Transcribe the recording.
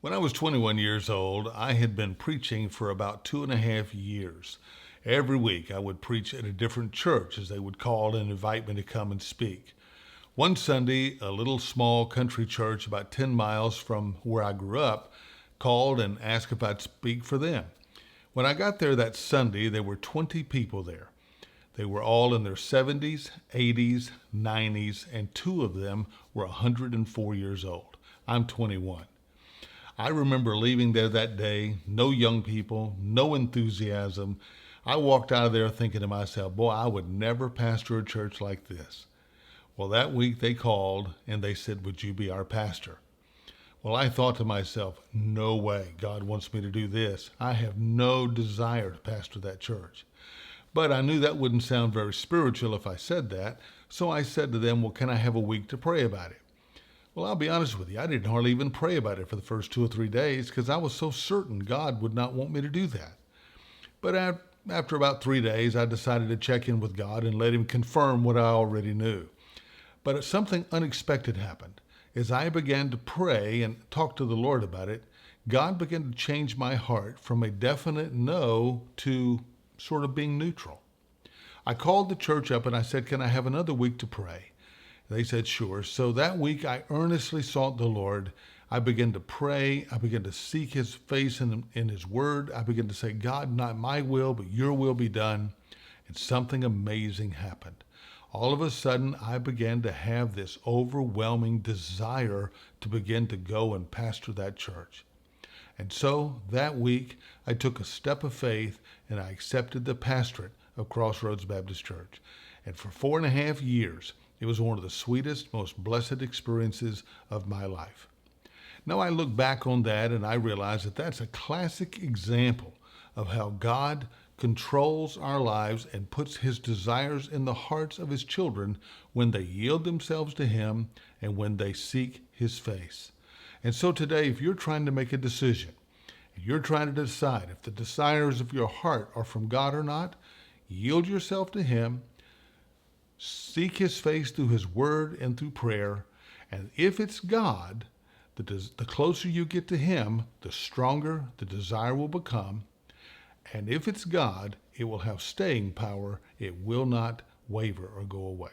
When I was 21 years old, I had been preaching for about 2.5 years. Every week I would preach at a different church as they would call and invite me to come and speak. One Sunday, a little small country church about 10 miles from where I grew up called and asked if I'd speak for them. When I got there that Sunday, there were 20 people there. They were all in their 70s, 80s, 90s, and two of them were 104 years old. I'm 21. I remember leaving there that day, no young people, no enthusiasm. I walked out of there thinking to myself, boy, I would never pastor a church like this. Well, that week they called and they said, would you be our pastor? Well, I thought to myself, no way, God wants me to do this. I have no desire to pastor that church. But I knew that wouldn't sound very spiritual if I said that, so I said to them, well, can I have a week to pray about it? Well, I'll be honest with you, I didn't hardly even pray about it for the first 2 or 3 days because I was so certain God would not want me to do that. But after about 3 days, I decided to check in with God and let Him confirm what I already knew. But something unexpected happened. As I began to pray and talk to the Lord about it, God began to change my heart from a definite no to sort of being neutral. I called the church up and I said, can I have another week to pray? They said, sure. So that week I earnestly sought the Lord. I began to pray. I began to seek His face in His word. I began to say, God, not my will, but your will be done. And something amazing happened. All of a sudden, I began to have this overwhelming desire to begin to go and pastor that church. And so that week, I took a step of faith and I accepted the pastorate of Crossroads Baptist Church. And for 4.5 years, it was one of the sweetest, most blessed experiences of my life. Now I look back on that and I realize that that's a classic example of how God controls our lives and puts His desires in the hearts of His children when they yield themselves to Him and when they seek His face. And so today, if you're trying to make a decision, if you're trying to decide if the desires of your heart are from God or not, yield yourself to Him. Seek His face through His word and through prayer. And if it's God, the closer you get to Him, the stronger the desire will become. And if it's God, it will have staying power. It will not waver or go away.